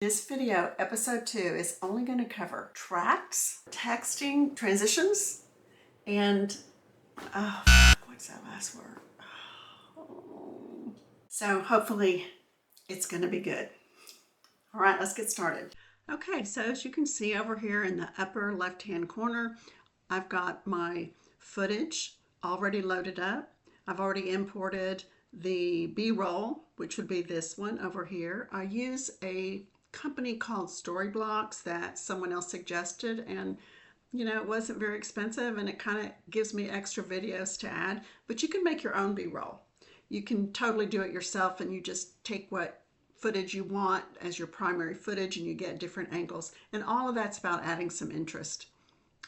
This video, episode 2, is only going to cover tracts, texting, transitions, and what's that last word? So hopefully it's going to be good. All right, let's get started. Okay, so as you can see over here in the upper left-hand corner, I've got my footage already loaded up. I've already imported the B-roll, which would be this one over here. I use a company called Storyblocks that someone else suggested, and it wasn't very expensive, and it kind of gives me extra videos to add. But you can make your own B-roll. You can totally do it yourself, and you just take what footage you want as your primary footage, and you get different angles, and all of that's about adding some interest.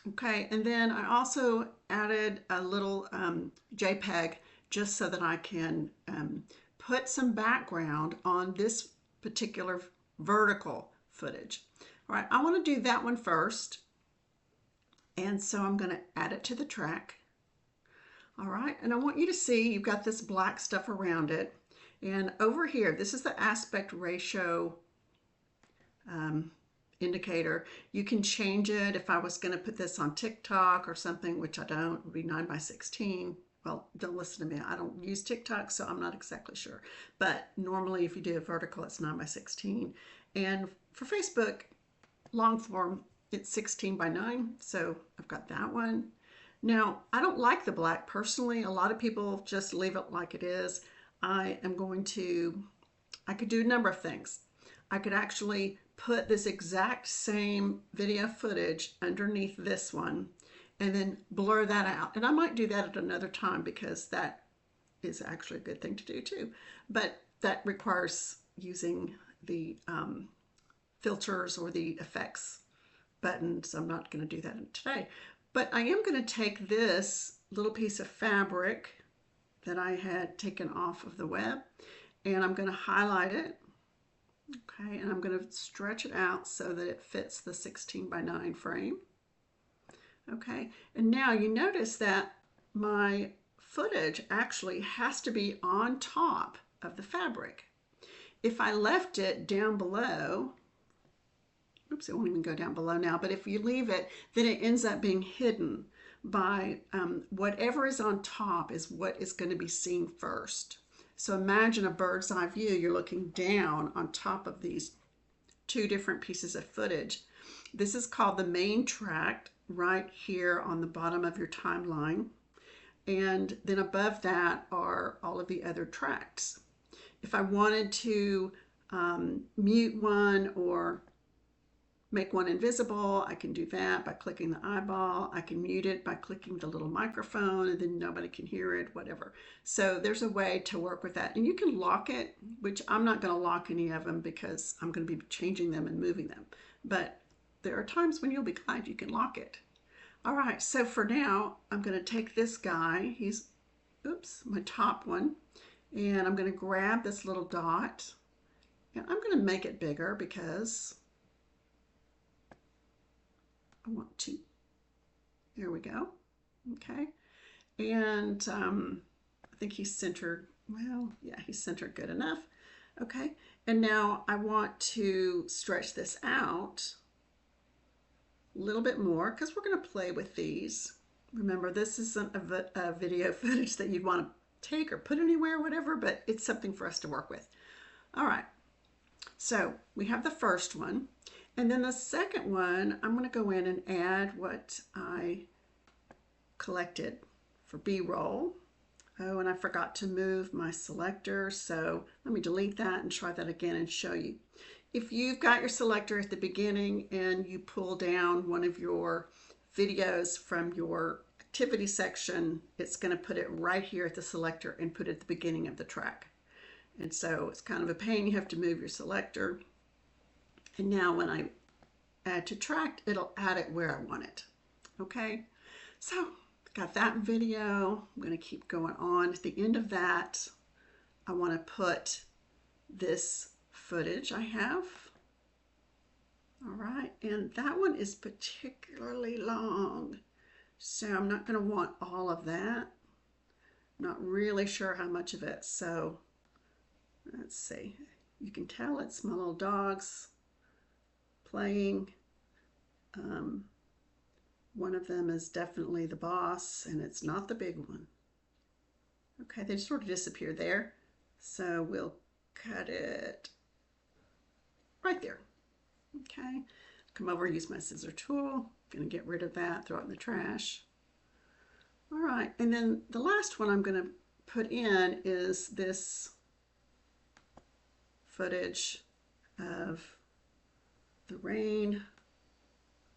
Okay, and then I also added a little JPEG just so that I can put some background on this particular vertical footage. All right, I want to do that one first, and so I'm going to add it to the track. All right, and I want you to see you've got this black stuff around it, and over here, this is the aspect ratio indicator. You can change it. If I was going to put this on TikTok or something, which I don't, it would be 9:16. Well, don't listen to me. I don't use TikTok, so I'm not exactly sure. But normally if you do a vertical, it's 9:16. And for Facebook, long form, it's 16:9. So I've got that one. Now, I don't like the black personally. A lot of people just leave it like it is. I could do a number of things. I could actually put this exact same video footage underneath this one and then blur that out. And I might do that at another time because that is actually a good thing to do too. But that requires using the filters or the effects button, so I'm not going to do that today. But I am going to take this little piece of fabric that I had taken off of the web, and I'm going to highlight it. Okay, and I'm going to stretch it out so that it fits the 16:9 frame. Okay, and now you notice that my footage actually has to be on top of the fabric. If I left it down below, oops, it won't even go down below now, but if you leave it, then it ends up being hidden by whatever is on top is what is going to be seen first. So imagine a bird's eye view. You're looking down on top of these two different pieces of footage. This is called the main tract right here on the bottom of your timeline. And then above that are all of the other tracts. If I wanted to mute one or make one invisible, I can do that by clicking the eyeball. I can mute it by clicking the little microphone, and then nobody can hear it, whatever. So there's a way to work with that. And you can lock it, which I'm not going to lock any of them because I'm going to be changing them and moving them. But there are times when you'll be glad you can lock it. All right, so for now, I'm going to take this guy. He's, my top one. And I'm going to grab this little dot. And I'm going to make it bigger because I want to. There we go. Okay. And I think he's centered. Well, yeah, he's centered good enough. Okay. And now I want to stretch this out a little bit more because we're going to play with these. Remember, this isn't a video footage that you'd want to take or put anywhere, whatever, but it's something for us to work with. All right. So we have the first one. And then the second one, I'm going to go in and add what I collected for B-roll. Oh, and I forgot to move my selector, so let me delete that and try that again and show you. If you've got your selector at the beginning and you pull down one of your videos from your activity section, it's going to put it right here at the selector and put it at the beginning of the track. And so it's kind of a pain. You have to move your selector. And now when I add to tract, it'll add it where I want it. Okay, so got that video. I'm going to keep going on. At the end of that, I want to put this footage I have. All right, and that one is particularly long, so I'm not going to want all of that. Not really sure how much of it, so let's see. You can tell it's my little dogs playing. One of them is definitely the boss, and it's not the big one. Okay, they just sort of disappear there. So we'll cut it right there. Okay, come over, use my scissor tool. Gonna get rid of that, throw it in the trash. All right, and then the last one I'm gonna put in is this footage of the rain.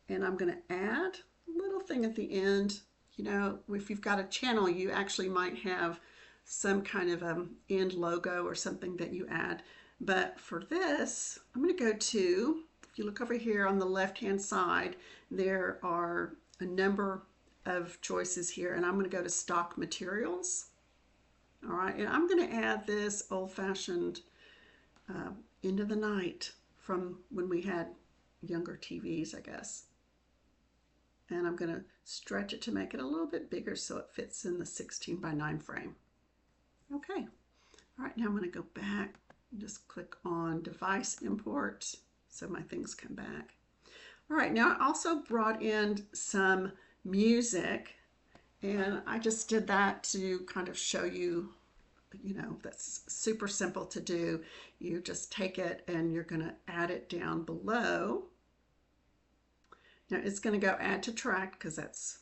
And I'm gonna add a little thing at the end. You know, if you've got a channel, you actually might have some kind of end logo or something that you add. But for this, I'm going to go to, if you look over here on the left-hand side, there are a number of choices here, and I'm going to go to stock materials. All right, and I'm going to add this old-fashioned End of the Night from when we had younger TVs, I guess. And I'm going to stretch it to make it a little bit bigger so it fits in the 16:9 frame. Okay. All right, now I'm going to go back and just click on device import so my things come back. All right, now I also brought in some music, and I just did that to kind of show you, you know, that's super simple to do. You just take it and you're going to add it down below. Now it's going to go add to track because that's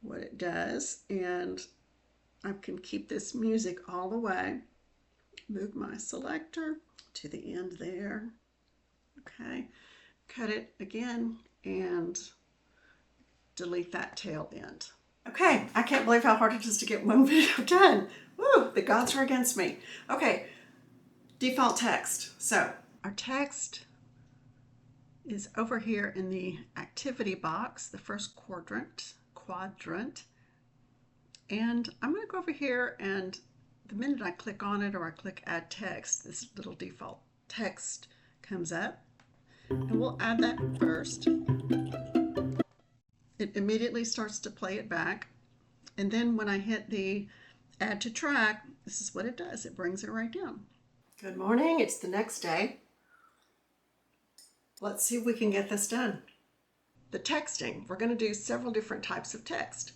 what it does. And I can keep this music all the way. Move my selector to the end there. Okay. Cut it again and delete that tail end. Okay. I can't believe how hard it is to get one video done. Woo, the gods are against me. Okay. Default text. So our text is over here in the activity box, the first quadrant. And I'm going to go over here, and the minute I click on it or I click add text, this little default text comes up, and we'll add that first. It immediately starts to play it back, and then when I hit the add to track, this is what it does. It brings it right down. Good morning, it's the next day. Let's see if we can get this done. The texting, we're going to do several different types of text.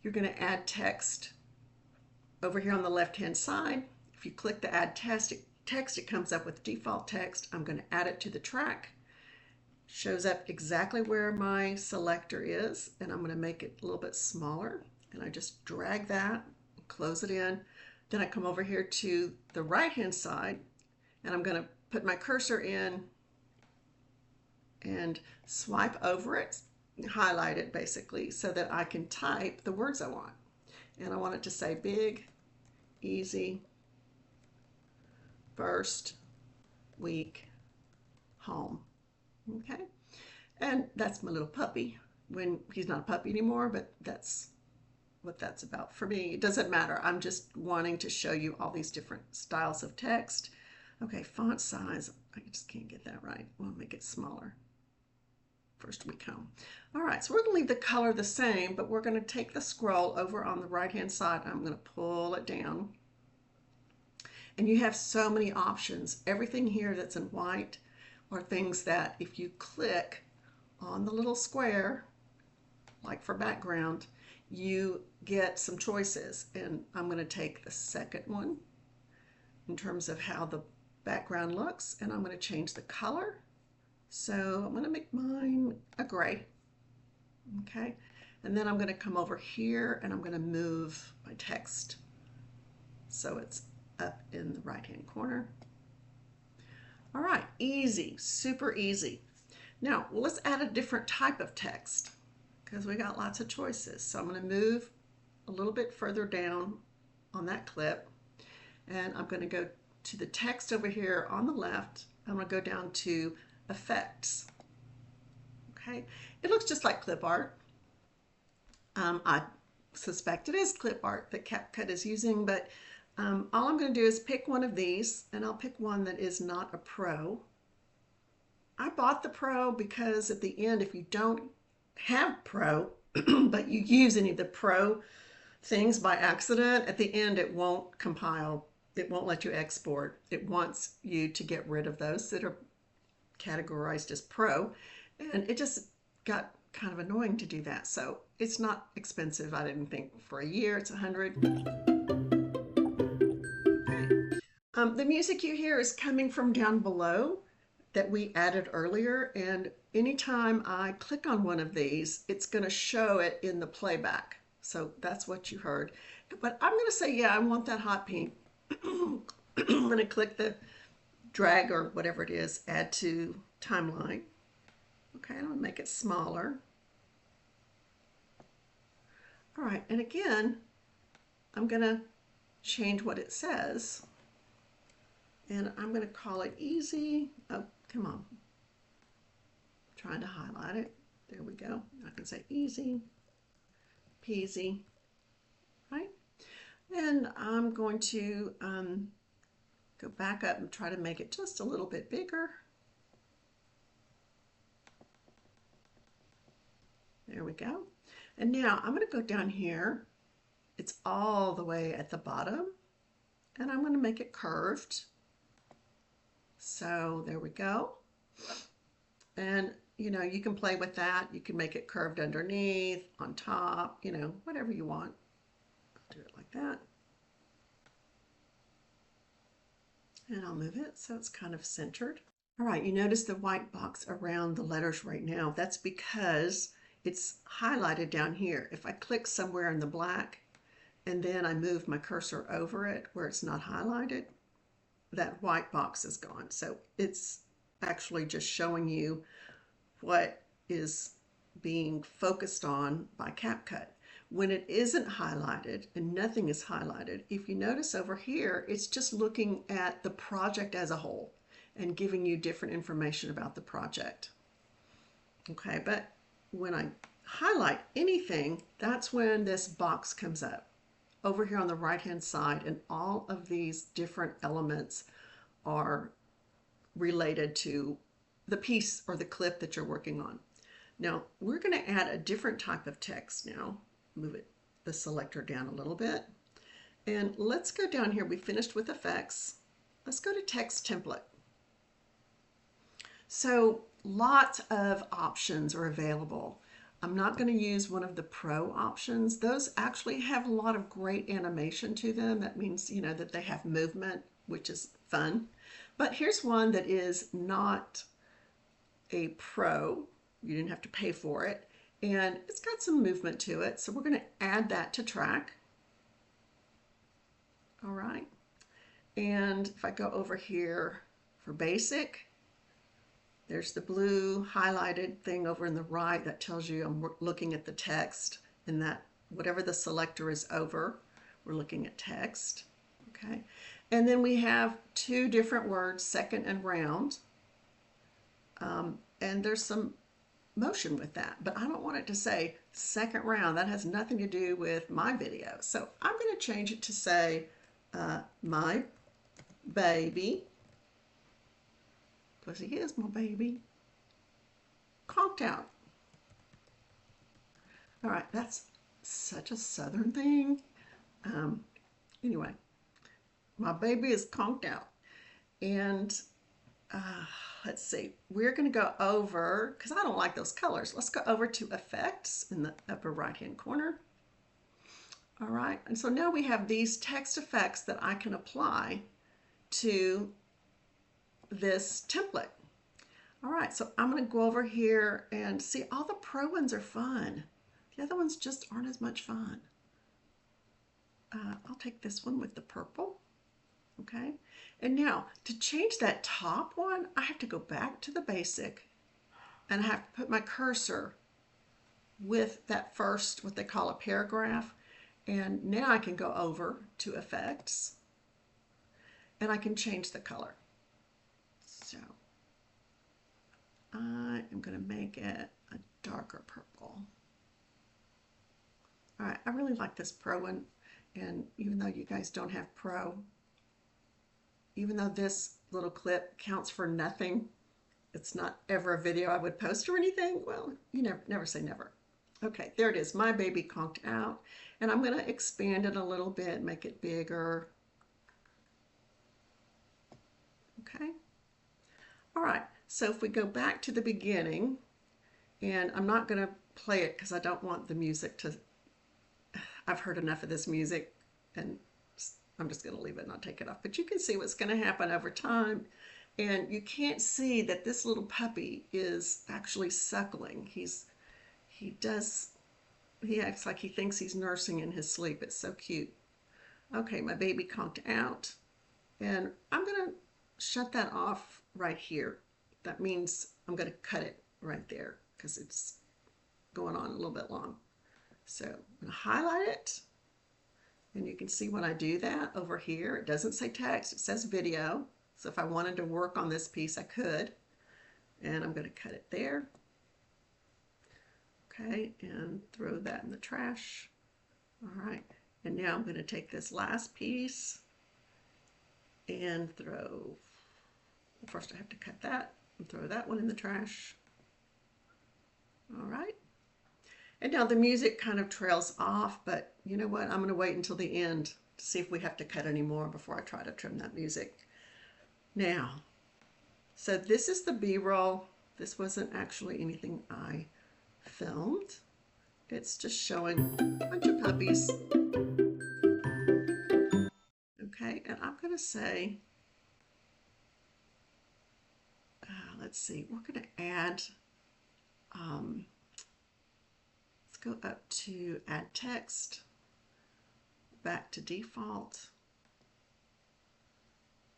You're going to add text over here on the left-hand side. If you click the add text, it comes up with default text. I'm going to add it to the track. Shows up exactly where my selector is, and I'm going to make it a little bit smaller. And I just drag that, close it in. Then I come over here to the right-hand side, and I'm going to put my cursor in and swipe over it, highlight it basically, so that I can type the words I want. And I want it to say big, easy, first, week, home. Okay? And that's my little puppy. When he's not a puppy anymore, but that's what that's about for me. It doesn't matter. I'm just wanting to show you all these different styles of text. Okay, font size. I just can't get that right. We'll make it smaller. First week home. All right, so we're going to leave the color the same, but we're going to take the scroll over on the right-hand side. I'm going to pull it down. And you have so many options. Everything here that's in white are things that if you click on the little square, like for background, you get some choices. And I'm going to take the second one in terms of how the background looks, and I'm going to change the color. So I'm going to make mine a gray. Okay, and then I'm going to come over here and I'm going to move my text so it's up in the right-hand corner. All right, easy, super easy. Now let's add a different type of text because we got lots of choices. So I'm going to move a little bit further down on that clip, and I'm going to go to the text over here on the left. I'm going to go down to effects. Okay, it looks just like clip art. I suspect it is clip art that Capcut is using, but all I'm going to do is pick one of these, and I'll pick one that is not a pro. I bought the pro because at the end, if you don't have pro, but you use any of the pro things by accident, at the end it won't compile. It won't let you export. It wants you to get rid of those that are categorized as pro, and it just got kind of annoying to do that. So it's not expensive. I didn't think for a year it's 100. The music you hear is coming from down below that we added earlier, and anytime I click on one of these, it's going to show it in the playback. So that's what you heard. But I'm going to say, yeah, I want that hot pink. I'm going to click the drag or whatever it is, add to timeline. Okay, I'm going to make it smaller. All right, and again, I'm going to change what it says. And I'm going to call it easy. Oh, come on. I'm trying to highlight it. There we go. I can say easy peasy, right? And I'm going to go back up and try to make it just a little bit bigger. There we go. And now I'm going to go down here. It's all the way at the bottom, and I'm going to make it curved. So there we go. And you know, you can play with that. You can make it curved underneath, on top, you know, whatever you want. I'll do it like that. And I'll move it so it's kind of centered. All right, you notice the white box around the letters right now. That's because it's highlighted down here. If I click somewhere in the black and then I move my cursor over it where it's not highlighted, that white box is gone. So it's actually just showing you what is being focused on by Capcut. When it isn't highlighted and nothing is highlighted, if you notice over here, it's just looking at the project as a whole and giving you different information about the project. Okay, but when I highlight anything, that's when this box comes up over here on the right hand side, and all of these different elements are related to the piece or the clip that you're working on. Now we're going to add a different type of text now. Move it, the selector down a little bit. And let's go down here. We finished with effects. Let's go to text template. So lots of options are available. I'm not going to use one of the pro options. Those actually have a lot of great animation to them. That means, you know, that they have movement, which is fun. But here's one that is not a pro. You didn't have to pay for it, and it's got some movement to it, so we're going to add that to track. All right, and if I go over here for basic, there's the blue highlighted thing over in the right that tells you I'm looking at the text, and that whatever the selector is over, we're looking at text. Okay, and then we have two different words, second and round. And there's some motion with that, but I don't want it to say second round. That has nothing to do with my video. So I'm going to change it to say my baby, because he is my baby, conked out. All right, that's such a southern thing. Anyway, my baby is conked out. And let's see, we're going to go over, because I don't like those colors, let's go over to effects in the upper right hand corner. All right, and so now we have these text effects that I can apply to this template. All right, so I'm going to go over here and see, all the pro ones are fun. The other ones just aren't as much fun. I'll take this one with the purple. Okay, and now to change that top one, I have to go back to the basic and I have to put my cursor with that first, what they call a paragraph. And now I can go over to effects and I can change the color. So I am going to make it a darker purple. All right, I really like this pro one, and even though you guys don't have pro, even though this little clip counts for nothing, it's not ever a video I would post or anything, well, you never say never. Okay, there it is, my baby conked out, and I'm going to expand it a little bit, make it bigger. Okay, all right, So if we go back to the beginning, and I'm not going to play it because I don't want the music to, I've heard enough of this music, and I'm just going to leave it and not take it off. But you can see what's going to happen over time. And you can't see that this little puppy is actually suckling. He acts like he thinks he's nursing in his sleep. It's so cute. Okay, my baby conked out. And I'm going to shut that off right here. That means I'm going to cut it right there because it's going on a little bit long. So I'm going to highlight it. And you can see when I do that over here, it doesn't say text, it says video. So if I wanted to work on this piece, I could. And I'm going to cut it there. Okay, and throw that in the trash. All right, and now I'm going to take this last piece and first I have to cut that and throw that one in the trash. All right. And now the music kind of trails off, but you know what? I'm going to wait until the end to see if we have to cut any more before I try to trim that music. Now, so this is the B-roll. This wasn't actually anything I filmed. It's just showing a bunch of puppies. Okay, and I'm going to say, let's see, we're going to add, let's go up to add text, back to default,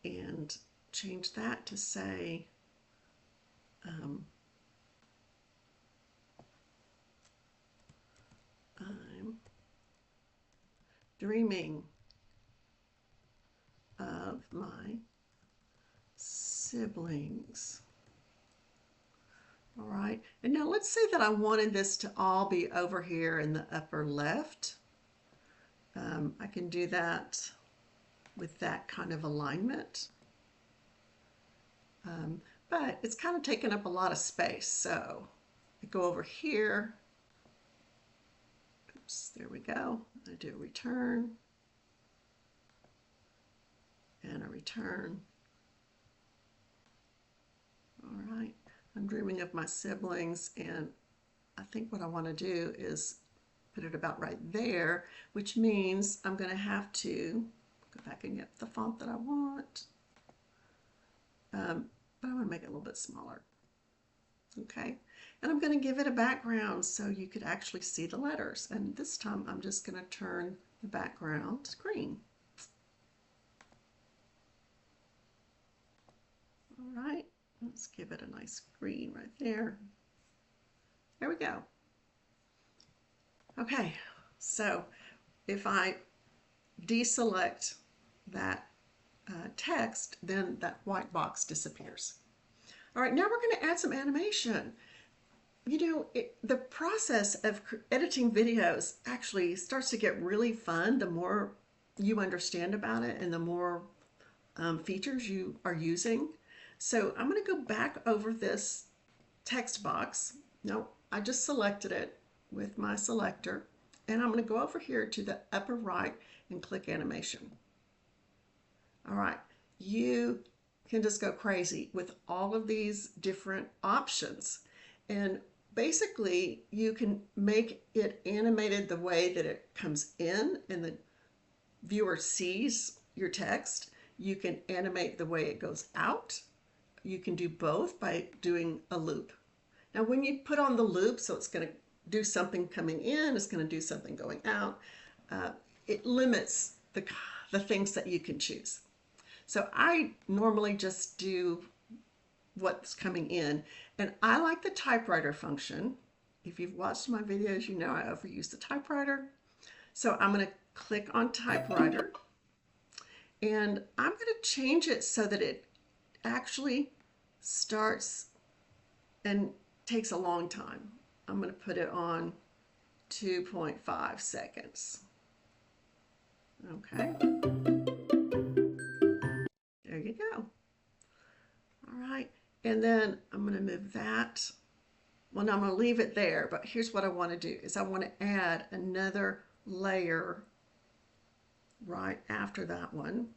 and change that to say, I'm dreaming of my siblings. All right, and now let's say that I wanted this to all be over here in the upper left. I can do that with that kind of alignment. But it's kind of taking up a lot of space. So I go over here. Oops, there we go. I do a return and a return. All right, I'm dreaming of my siblings, and I think what I want to do is put it about right there, which means I'm going to have to go back and get the font that I want. But I want to make it a little bit smaller. Okay, and I'm going to give it a background so you could actually see the letters. And this time I'm just going to turn the background to green. All right, let's give it a nice green right there. There we go. Okay, so if I deselect that text, then that white box disappears. All right, now we're going to add some animation. You know, the process of editing videos actually starts to get really fun the more you understand about it and the more features you are using. So I'm going to go back over this text box. No, I just selected it with my selector, and I'm going to go over here to the upper right and click animation. All right, you can just go crazy with all of these different options, and basically you can make it animated the way that it comes in and the viewer sees your text. You can animate the way it goes out. You can do both by doing a loop. Now when you put on the loop, so it's going to do something coming in, it's going to do something going out, it limits the things that you can choose. So I normally just do what's coming in, and I like the typewriter function. If you've watched my videos, you know I overuse the typewriter. So I'm going to click on typewriter, and I'm going to change it so that it actually starts and takes a long time. I'm going to put it on 2.5 seconds. Okay. There you go. All right. And then I'm going to move that. Well, now I'm going to leave it there, but here's what I want to do is I want to add another layer right after that one.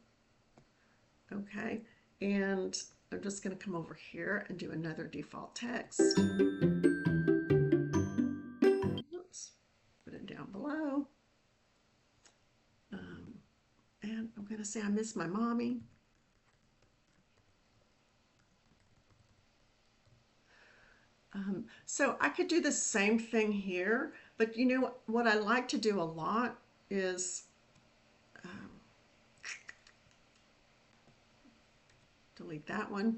Okay. And I'm just going to come over here and do another default text. Oops, put it down below. And I'm going to say I miss my mommy. So I could do the same thing here, but you know what I like to do a lot is delete that one.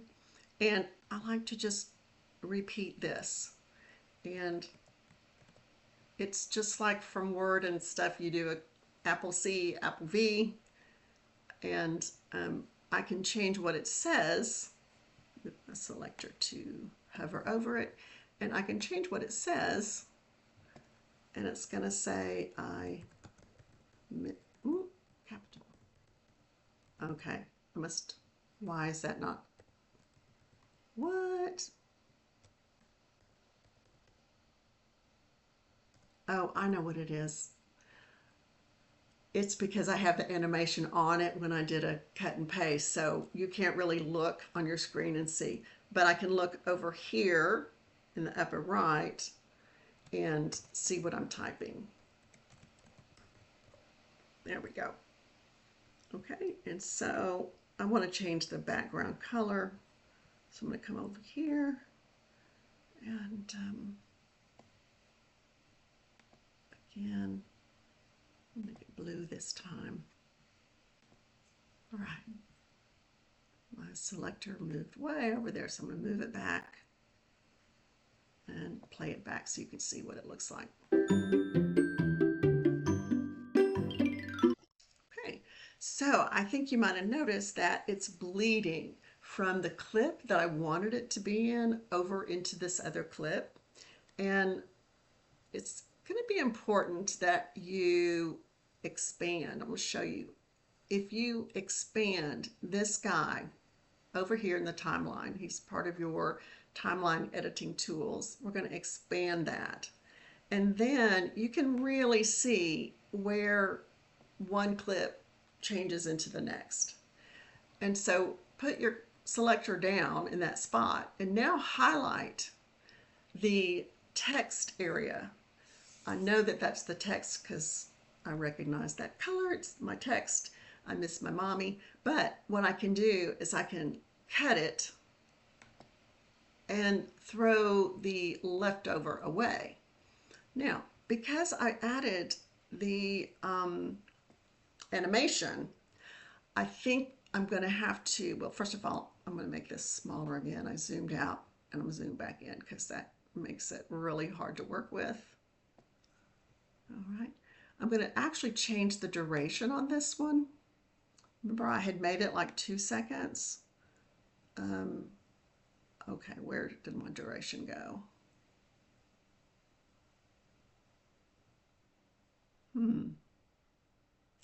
And I like to just repeat this. And it's just like from Word and stuff, you do a Apple C, Apple V, and I can change what it says with a selector to hover over it, and I can change what it says, and it's going to say capital. Okay, I must, why is that not, what? Oh, I know what it is. It's because I have the animation on it when I did a cut and paste, so you can't really look on your screen and see, but I can look over here in the upper right and see what I'm typing. There we go. Okay, and so I want to change the background color, so I'm going to come over here and again, make it blue this time. All right, my selector moved way over there, so I'm going to move it back and play it back so you can see what it looks like. Okay, so I think you might have noticed that it's bleeding from the clip that I wanted it to be in over into this other clip, and it's going to be important that you expand. I'm going to show you. If you expand this guy over here in the timeline, he's part of your timeline editing tools. We're going to expand that. And then you can really see where one clip changes into the next. And so put your selector down in that spot and now highlight the text area. I know that that's the text because I recognize that color. It's my text. I miss my mommy. But what I can do is I can cut it and throw the leftover away. Now, because I added the animation, I think I'm going to have to, well, first of all, I'm going to make this smaller again. I zoomed out and I'm going to zoom back in because that makes it really hard to work with. All right, I'm going to actually change the duration on this one. Remember I had made it like 2 seconds. Okay, where did my duration go?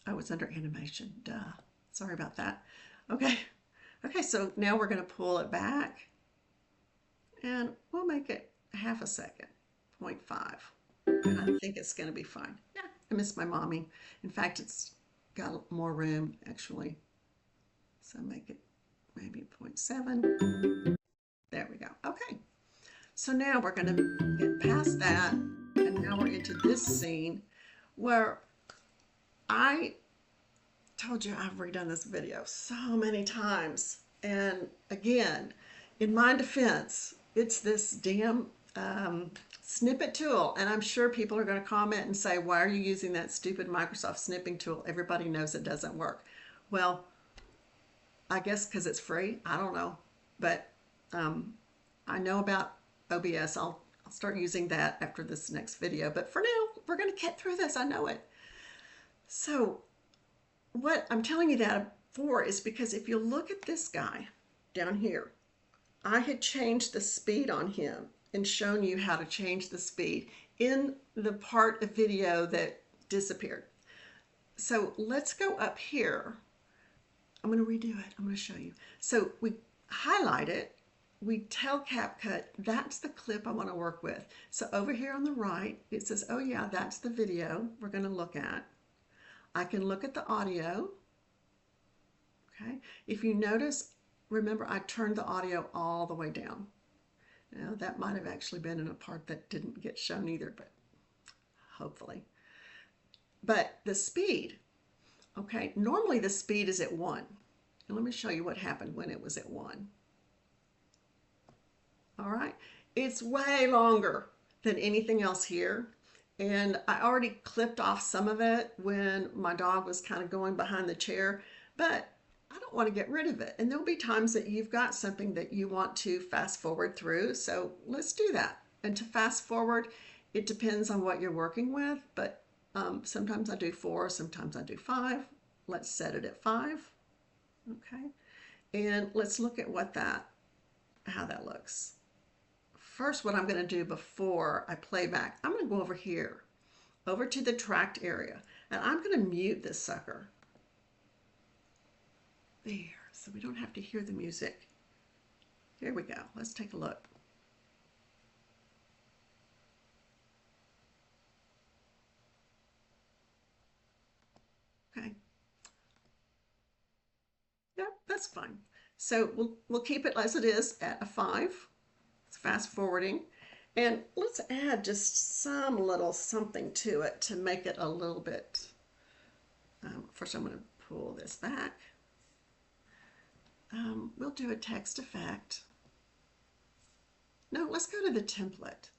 Oh, it's under animation, duh. Sorry about that. Okay, so now we're going to pull it back and we'll make it half a second, 0.5. And I think it's going to be fine. Yeah, I miss my mommy. In fact, it's got more room actually. So make it maybe 0.7. There we go. Okay. So now we're going to get past that. And now we're into this scene where I told you I've redone this video so many times. And again, in my defense, it's this damn snippet tool, and I'm sure people are going to comment and say, why are you using that stupid Microsoft snipping tool? Everybody knows it doesn't work. Well, I guess because it's free. I don't know, but I know about OBS. I'll start using that after this next video, but for now we're going to get through this. I know it. So what I'm telling you that for is because if you look at this guy down here, I had changed the speed on him and shown you how to change the speed in the part of video that disappeared. So let's go up here. I'm going to redo it. I'm going to show you. So we highlight it. We tell Capcut that's the clip I want to work with. So over here on the right, it says, oh yeah, that's the video we're going to look at. I can look at the audio. Okay. If you notice, remember I turned the audio all the way down. Now that might have actually been in a part that didn't get shown either, but hopefully. But the speed, okay, normally the speed is at 1. And let me show you what happened when it was at 1. All right, it's way longer than anything else here. And I already clipped off some of it when my dog was kind of going behind the chair, but I don't want to get rid of it. And there'll be times that you've got something that you want to fast forward through. So let's do that. And to fast forward, it depends on what you're working with, but sometimes I do 4, sometimes I do 5. Let's set it at 5. Okay. And let's look at how that looks. First, what I'm going to do before I play back, I'm going to go over here, over to the tract area, and I'm going to mute this sucker. There, so we don't have to hear the music. Here we go. Let's take a look. Okay. Yep, that's fine. So we'll keep it as it is at a 5. It's fast forwarding. And let's add just some little something to it to make it a little bit. First, I'm going to pull this back. We'll do a text effect. No, let's go to the template.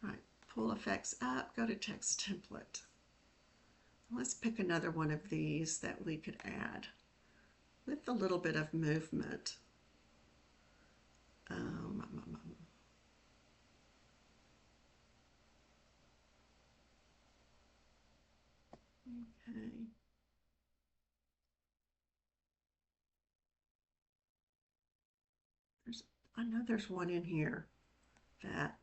All right, pull effects up, go to text template. Let's pick another one of these that we could add with a little bit of movement. Okay. I know there's one in here that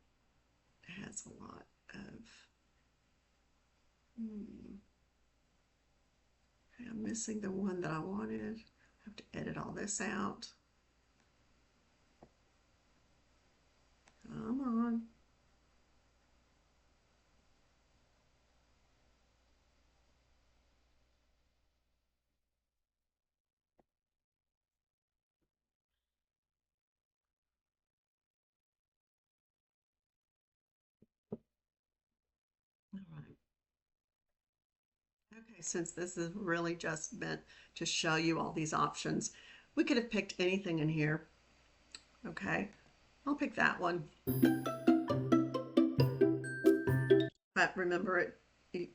has a lot of. Okay, I'm missing the one that I wanted. I have to edit all this out. Come on. All right. Okay, since this is really just meant to show you all these options, we could have picked anything in here. Okay, I'll pick that one. But remember,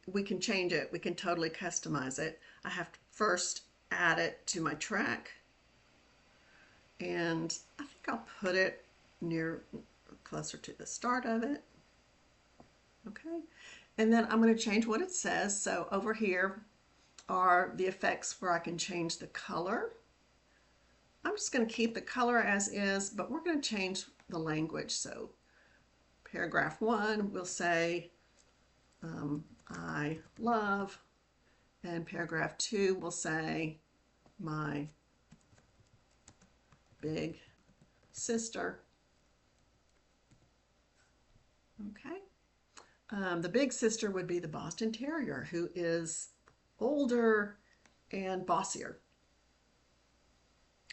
we can change it. We can totally customize it. I have to first add it to my track. And I think I'll put it closer to the start of it. Okay. And then I'm going to change what it says. So over here are the effects where I can change the color. I'm just going to keep the color as is, but we're going to change the language. So paragraph 1 will say, I love, and paragraph 2 will say, my big sister. Okay. The big sister would be the Boston Terrier, who is older and bossier.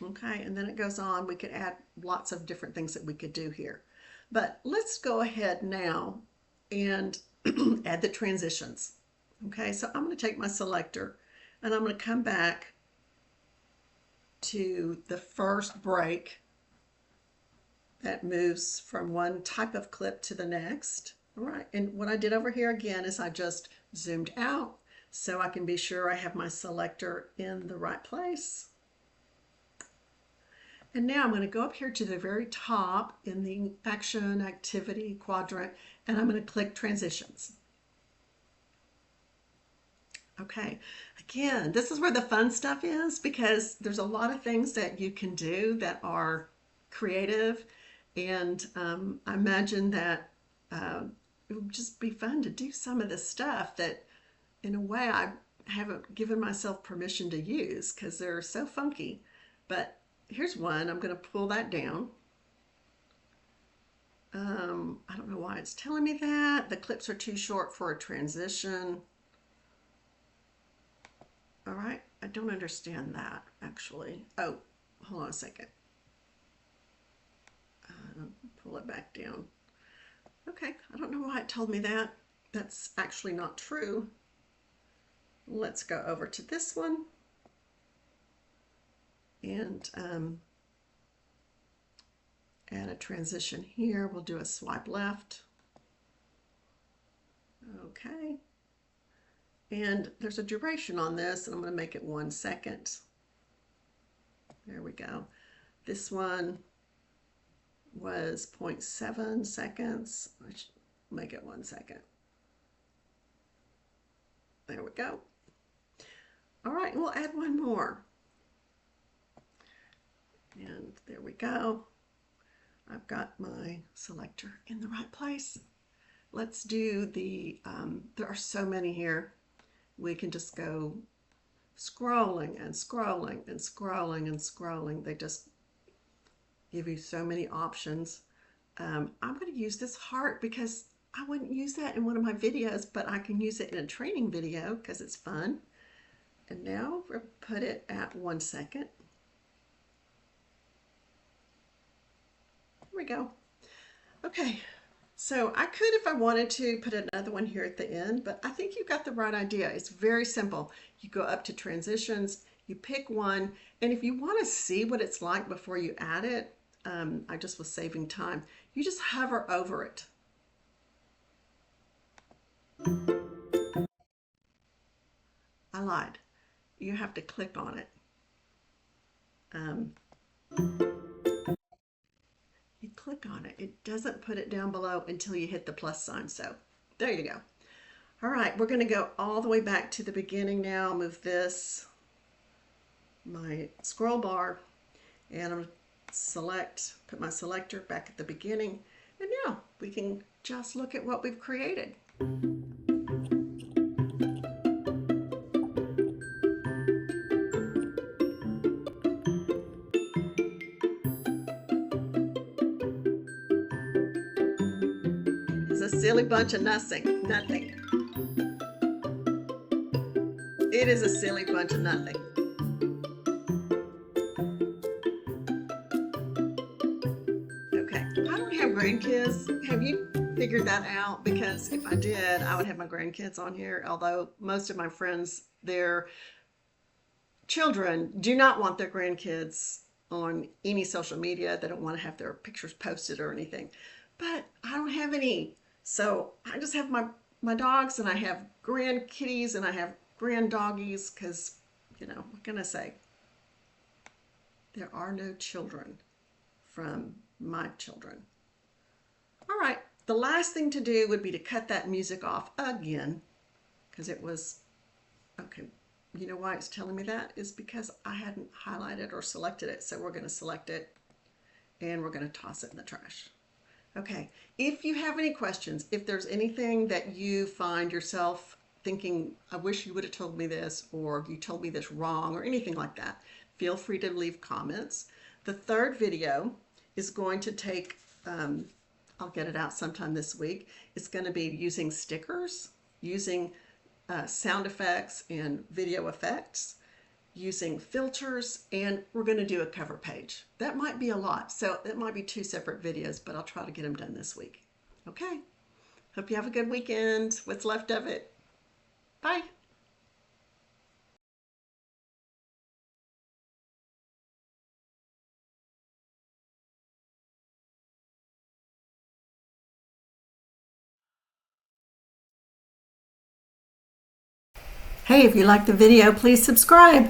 Okay, and then it goes on. We could add lots of different things that we could do here. But let's go ahead now and add the transitions. Okay, so I'm going to take my selector and I'm going to come back to the first break that moves from one type of clip to the next. All right, and what I did over here again is I just zoomed out so I can be sure I have my selector in the right place. And now I'm going to go up here to the very top in the action activity quadrant, and I'm going to click transitions. Okay, again, this is where the fun stuff is, because there's a lot of things that you can do that are creative, and I imagine that it would just be fun to do some of the stuff that in a way I haven't given myself permission to use because they're so funky. But here's one. I'm going to pull that down. I don't know why it's telling me that. The clips are too short for a transition. All right, I don't understand that actually. Oh, hold on a second. Pull it back down. Okay, I don't know why it told me that. That's actually not true. Let's go over to this one and add a transition here. We'll do a swipe left. Okay. And there's a duration on this, and I'm going to make it 1 second. There we go. This one was 0.7 seconds. I should make it 1 second. There we go. All right, we'll add one more. And there we go. I've got my selector in the right place. Let's do the, there are so many here. We can just go scrolling and scrolling and scrolling and scrolling. They just give you so many options. I'm going to use this heart because I wouldn't use that in one of my videos, but I can use it in a training video because it's fun. And now we'll put it at 1 second. There we go. Okay, so I could, if I wanted to, put another one here at the end, but I think you got the right idea. It's very simple. You go up to transitions, you pick one, and if you want to see what it's like before you add it, I just was saving time. You just hover over it. I lied. You have to click on it. You click on it. It doesn't put it down below until you hit the plus sign. So there you go. All right, we're going to go all the way back to the beginning now. Move this, my scroll bar, and I'm going to put my selector back at the beginning. And now we can just look at what we've created. It's a silly bunch of nothing. It is a silly bunch of nothing. Okay, I don't have grandkids. Have you figured that out? Because if I did, I would have my grandkids on here. Although most of my friends, their children do not want their grandkids on any social media. They don't want to have their pictures posted or anything. But I don't have any. So I just have my dogs, and I have grand kitties, and I have grand doggies, because, you know, what can I say? There are no children from my children. All right, the last thing to do would be to cut that music off again, because it was, okay, you know why it's telling me that? Is because I hadn't highlighted or selected it. So we're going to select it, and we're going to toss it in the trash. Okay, if you have any questions, if there's anything that you find yourself thinking, I wish you would have told me this, or you told me this wrong, or anything like that, feel free to leave comments. The third video is going to take, I'll get it out sometime this week. It's going to be using stickers, using sound effects and video effects, using filters, and we're going to do a cover page. That might be a lot, so it might be 2 separate videos, but I'll try to get them done this week. Okay, hope you have a good weekend, what's left of it. Bye. Hey, if you liked the video, please subscribe.